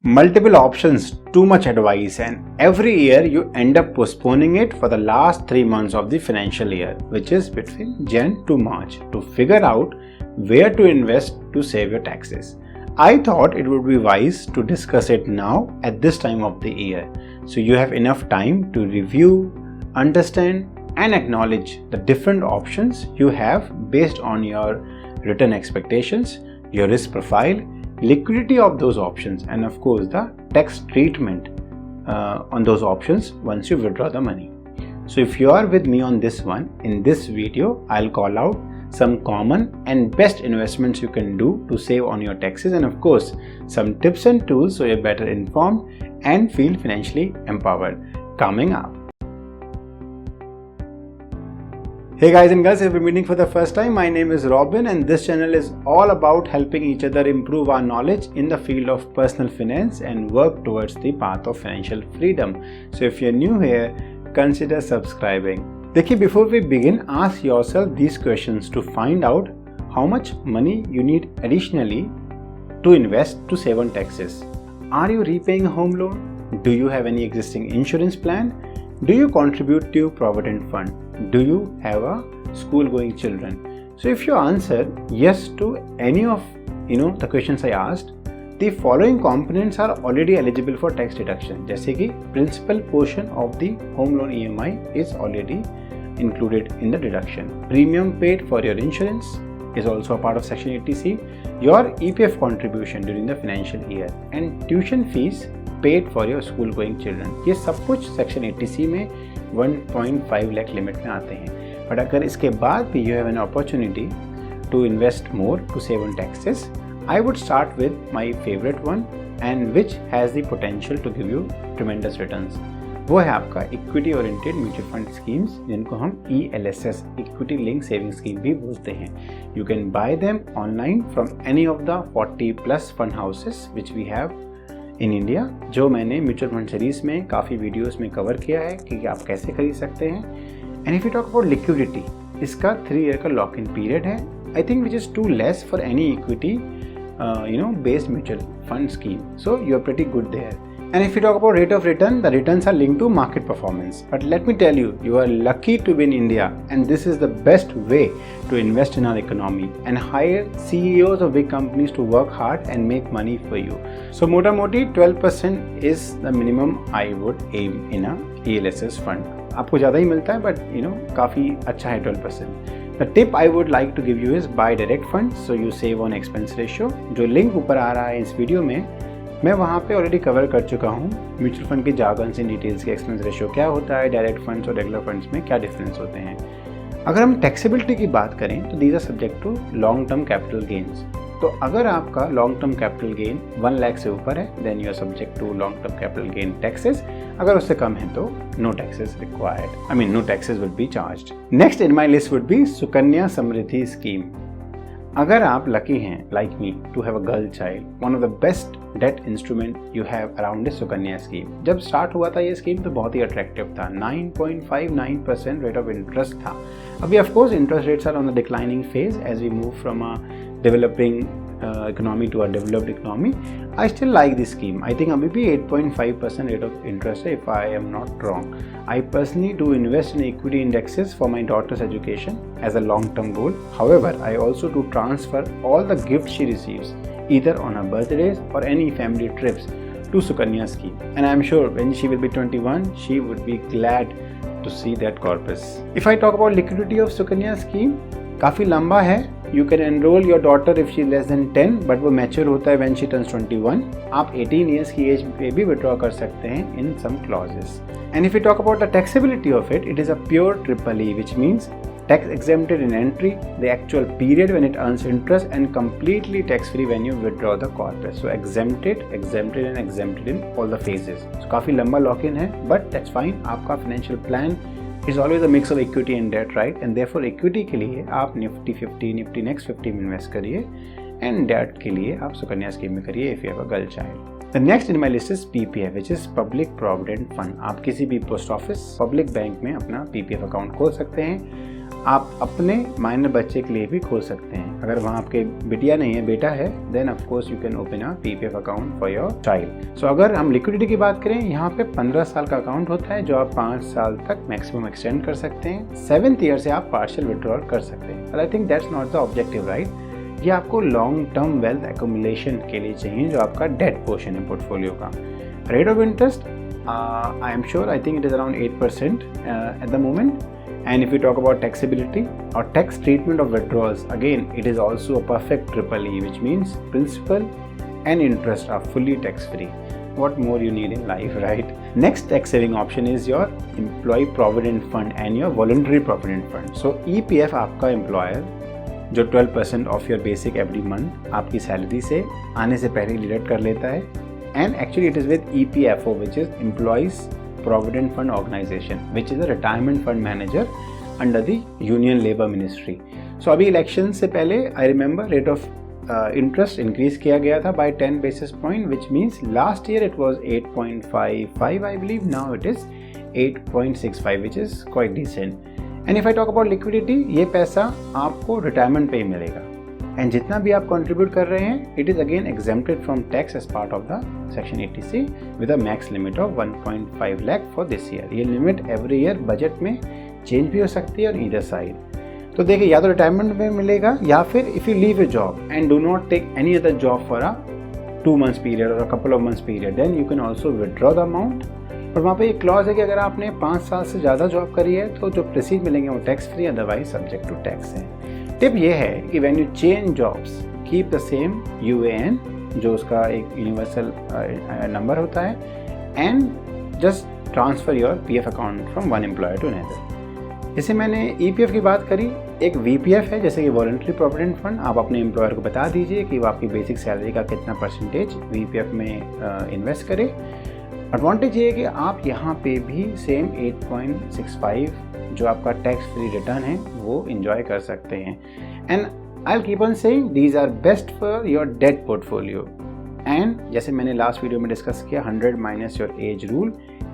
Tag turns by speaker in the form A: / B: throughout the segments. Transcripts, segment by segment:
A: Multiple options, too much advice, and every year you end up postponing it for the last 3 months of the financial year, which is between Jan to March, to figure out where to invest to save your taxes. I thought it would be wise to discuss it now at this time of the year, so you have enough time to review, understand, and acknowledge the different options you have based on your return expectations, your risk profile, liquidity of those options, and of course the tax treatment on those options once you withdraw the money. So if you are with me on this one, in this video I'll call out some common and best investments you can do to save on your taxes, and of course some tips and tools so you're better informed and feel financially empowered coming up. Hey guys and girls, if you're meeting for the first time, my name is Robin and this channel is all about helping each other improve our knowledge in the field of personal finance and work towards the path of financial freedom. So if you're new here, consider subscribing. देखिए, before we begin, ask yourself these questions to find out how much money you need additionally to invest to save on taxes. Are you repaying a home loan? Do you have any existing insurance plan? Do you contribute to Provident Fund? Do you have a school-going children? So if you answer yes to any of the questions I asked, the following components are already eligible for tax deduction. जैसे कि principal portion of the home loan EMI is already included in the deduction. Premium paid for your insurance is also a part of Section 80C. Your EPF contribution during the financial year and tuition fees paid for your school going children. ये सब कुछ Section 80C में 1.5 lakh limit में आते हैं. But अगर इसके बाद भी you have an opportunity to invest more to save on taxes, I would start with my favorite one and which has the potential to give you tremendous returns. वो है आपका equity oriented mutual fund schemes, जिनको हम ELSS equity link saving scheme भी बोलते हैं. You can buy them online from any of the 40+ fund houses which we have in India, जो मैंने म्यूचुअल फंड सीरीज में काफ़ी वीडियोस में कवर किया है कि आप कैसे खरीद सकते हैं. And if you talk about liquidity, इसका 3 ईयर का लॉक इन पीरियड है. I think which is too less for any equity based mutual fund scheme, so you are pretty good there. And if you talk about rate of return, the returns are linked to market performance. But let me tell you, you are lucky to be in India, and this is the best way to invest in our economy and hire CEOs of big companies to work hard and make money for you. So mota moti 12% is the minimum I would aim in a ELSS fund. आपको ज़्यादा ही मिलता है, but काफ़ी अच्छा है 12%. The tip I would like to give you is buy direct funds, so you save on expense ratio. जो link ऊपर आ रहा है इस वीडियो में, मैं वहाँ पे ऑलरेडी कवर कर चुका हूँ म्यूचुअल फंड के जार्गन्स इन डिटेल्स के एक्सपेंस रेशियो क्या होता है, डायरेक्ट फंड्स और रेगुलर फंड्स में क्या डिफरेंस होते हैं. अगर हम टैक्सेबिलिटी की बात करें तो these are subject to long term capital gains. तो अगर आपका long term capital gain 1 lakh से ऊपर है, then you are subject to long term capital gain taxes. अगर उससे कम है तो no taxes required, I mean no taxes would be charged. Next in my list would be Sukanya Samriddhi scheme. अगर आप लकी हैं like me to have a girl child, one of the best debt instrument you have around this Sukanya scheme. जब start हुआ था ये scheme तो बहुत ही attractive था. 9.59% रेट ऑफ इंटरेस्ट था. अभी of course interest rates are on the declining phase as we move from a developing economy to a developed economy. I still like this scheme. I think अभी भी 8.5% rate of interest है, if I am not wrong. I personally do invest in equity indexes for my daughter's education as a long-term goal. However, I also do transfer all the gifts she receives either on her birthdays or any family trips to Sukanya scheme. And I am sure when she will be 21, she would be glad to see that corpus. If I talk about liquidity of Sukanya scheme, काफ़ी लंबा है. You can enroll your daughter if she is less than 10, but वो mature होता है when she turns 21. आप 18 years की as पे भी withdraw कर सकते हैं in some clauses. And if we talk about the taxability of it, it is a pure triple E, which means tax exempted in entry, the actual period when it earns interest, and completely tax free when you withdraw the corpus. So exempted and exempted in all the phases. So काफ़ी लंबा lock in है, but that's fine. आपका financial plan is always a mix of equity and debt, right? And therefore equity के लिए आप Nifty 50, Nifty next 50 में invest करिए, and date के लिए आप सुकन्या स्कीम में करिए if you have a girl child. The next in my list is PPF, which is Public Provident Fund. आप किसी भी पोस्ट ऑफिस, पब्लिक बैंक में अपना PPF अकाउंट खोल सकते हैं. आप अपने माइनर बच्चे के लिए भी खोल सकते हैं। अगर वहाँ आपके बिटिया नहीं है, बेटा है, then of course you can open a PPF account for your child. So अगर हम लिक्विडिटी की बात करें, यहाँ पे 15 साल का अकाउंट होता है जो आप 5 साल तक मैक्सिमम एक्सटेंड कर सकते हैं। 7th ईयर से आप पार्शियल विड्रॉल कर सकते हैं। I think that's not the objective, right. ये आपको लॉन्ग टर्म वेल्थ एक्यूमुलेशन के लिए चाहिए, जो आपका डेट पोर्शन है पोर्टफोलियो का। Rate of interest I am sure, I think it is around 8% at the moment. And if we talk about taxability or tax treatment of withdrawals, again it is also a perfect triple E, which means principal and interest are fully tax free. What more you need in life, right? Next tax saving option is your employee provident fund and your voluntary provident fund. So EPF आपका employer जो 12% of your basic every month आपकी salary से आने से पहले deduct कर लेता है, and actually it is with EPFO, which is employees Provident Fund Organization, which is a retirement fund manager under the Union Labour Ministry. So अभी election से पहले I remember rate of interest increase किया गया था by 10 basis point, which means last year it was 8.55 I believe, now it is 8.65, which is quite decent. And if I talk about liquidity, ये पैसा आपको retirement पे ही मिलेगा, and जितना भी आप कंट्रीब्यूट कर रहे हैं it is again exempted from tax as part of the section 80C with a max limit of 1.5 lakh for this year. ये लिमिट एवरी ईयर बजट में चेंज भी हो सकती है ऑन ईदर साइड। तो देखिए, या तो रिटायरमेंट में मिलेगा, या फिर if you leave a job and do not take any other job for a 2 months period और a couple of months period, then you can also withdraw the amount. और वहाँ पे एक क्लॉज है कि अगर आपने 5 साल से ज़्यादा जॉब करी है तो जो प्रोसीड मिलेंगे वो tax free, otherwise subject to tax है। टिप ये है कि when you change jobs, keep the same UAN, जो उसका एक यूनिवर्सल नंबर होता है, and just transfer your PF account from one employer to another. जैसे मैंने EPF की बात करी, एक VPF है जैसे कि वॉलंटरी प्रोविडेंट फंड। आप अपने एम्प्लॉयर को बता दीजिए कि वो आपकी बेसिक सैलरी का कितना परसेंटेज VPF में इन्वेस्ट करे। एडवांटेज ये है कि आप यहाँ पे भी सेम 8.65 जो आपका टैक्स फ्री रिटर्न है वो इंजॉय कर सकते हैं। And I will keep on saying these are best for your debt portfolio. And जैसे मैंने लास्ट वीडियो में डिस्कस किया, 100 minus your age rule,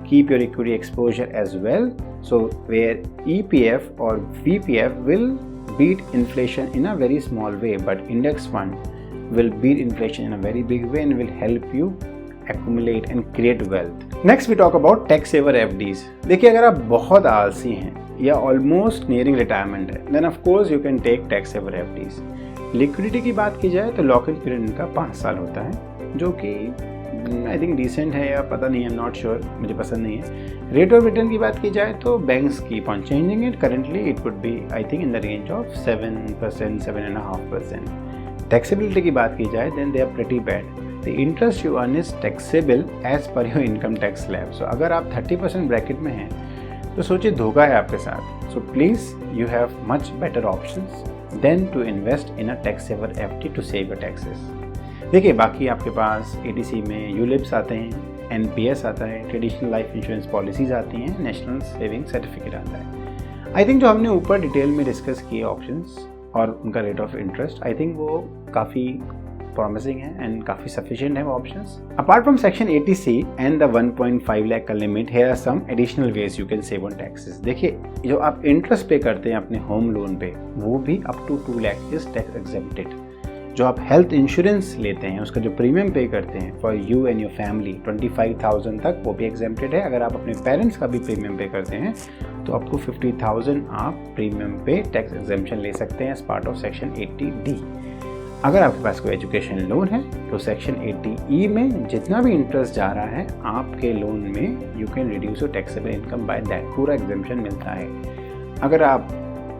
A: keep your equity exposure as well, so where EPF और VPF will beat inflation in a very small way, but index fund will beat inflation in a very big way and will help you accumulate and create wealth. Next we talk about tax saver FDs. देखिए, अगर आप बहुत आलसी हैं या almost nearing retirement है, then of course you can take tax saver FDs। Liquidity की बात की जाए तो लॉक इन पीरियड इनका 5 साल होता है, जो कि आई थिंक डिसेंट है या पता नहीं, आई एम नॉट श्योर, मुझे पसंद नहीं है। रेट ऑफ रिटर्न की बात की जाए तो banks keep on changing it, currently it would be I think in the range of 7%, 7.5%। Taxability की बात की जाए then they are pretty bad. The interest you earn is taxable as per your income tax slab. So अगर आप 30% bracket में हैं तो सोचिए धोखा है आपके साथ। So please you have much better options than to invest in a tax saver FD to save your taxes. देखिए, बाकी आपके पास ATC में ULIPs आते हैं, NPS आता है, ट्रेडिशनल लाइफ इंश्योरेंस पॉलिसीज आती हैं, नेशनल सेविंग सर्टिफिकेट आता है। आई थिंक जो हमने ऊपर डिटेल में डिस्कस किए ऑप्शंस और उनका rate of interest, I think वो काफ़ी promising है एंड काफ़ी सफिशिएंट है वो options. Apart from section 80C and the 1.5 lakh का limit, here are some additional ways you can save on taxes. देखिए, जो आप इंटरेस्ट पे करते हैं अपने होम लोन पे, वो भी up to 2 lakh is tax exempted. जो आप हेल्थ इंश्योरेंस लेते हैं उसका जो प्रीमियम पे करते हैं for you and your family 25,000 तक, वो भी एग्जेम्प्टेड है। अगर आप अपने पेरेंट्स का भी प्रीमियम पे करते हैं तो अप टू 50,000 आप प्रीमियम पे टैक्स एग्जेम्पशन ले सकते हैं as part of section 80D। अगर आपके पास कोई एजुकेशन लोन है तो सेक्शन 80E में जितना भी इंटरेस्ट जा रहा है आपके लोन में, you can reduce your taxable income by that, पूरा एग्जेम्पशन मिलता है। अगर आप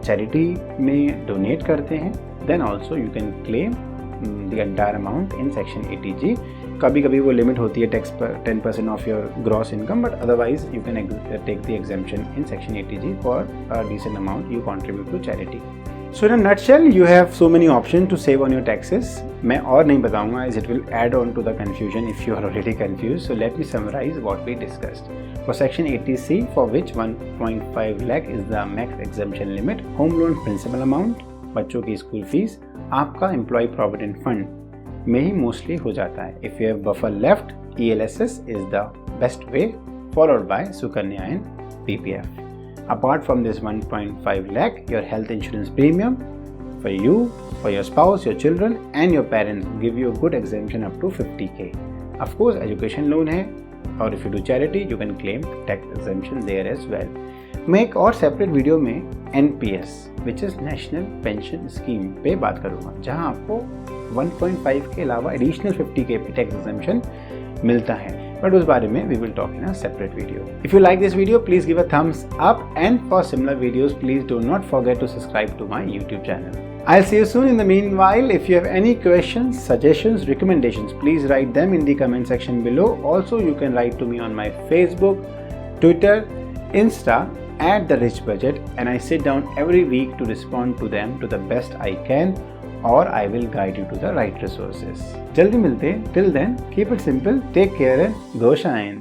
A: चैरिटी में डोनेट करते हैं then also you can claim the entire amount in section 80G। कभी कभी वो लिमिट होती है टैक्स पर 10% of your gross income, but otherwise you can take the exemption in section 80G for a decent amount you contribute to charity. So in a nutshell, you have so many options to save on your taxes. मैं और नहीं बताऊंगा as it will add on to the confusion if you are already confused. So let me summarize what we discussed. For section 80C, for which 1.5 lakh is the max exemption limit, home loan principal amount, बच्चों की school fees, आपका employee provident fund में ही mostly हो जाता है। If you have buffer left, ELSS is the best way, followed by Sukanya and PPF. Apart from this 1.5 lakh, your health insurance premium for you, for your spouse, your children and your parents give you a good exemption up to 50k. Of course, education loan है, or if you do charity, you can claim tax exemption there as well. मैं एक और separate video में NPS which is National Pension Scheme पे बात करूँगा, जहाँ आपको 1.5 के अलावा एडिशनल 50k पे टैक्स एग्जेम्पशन मिलता है, बट उस बारे में we will talk in a separate video. If you like this video, please give a thumbs up, and for similar videos, please do not forget to subscribe to my YouTube channel. I'll see you soon. In the meanwhile, if you have any questions, suggestions, recommendations, please write them in the comment section below. Also, you can write to me on my Facebook, Twitter, Insta @therich budget, and I sit down every week to respond to them to the best I can, or I will guide you to the right resources. Jaldi milte. Till then, keep it simple, take care and go shine.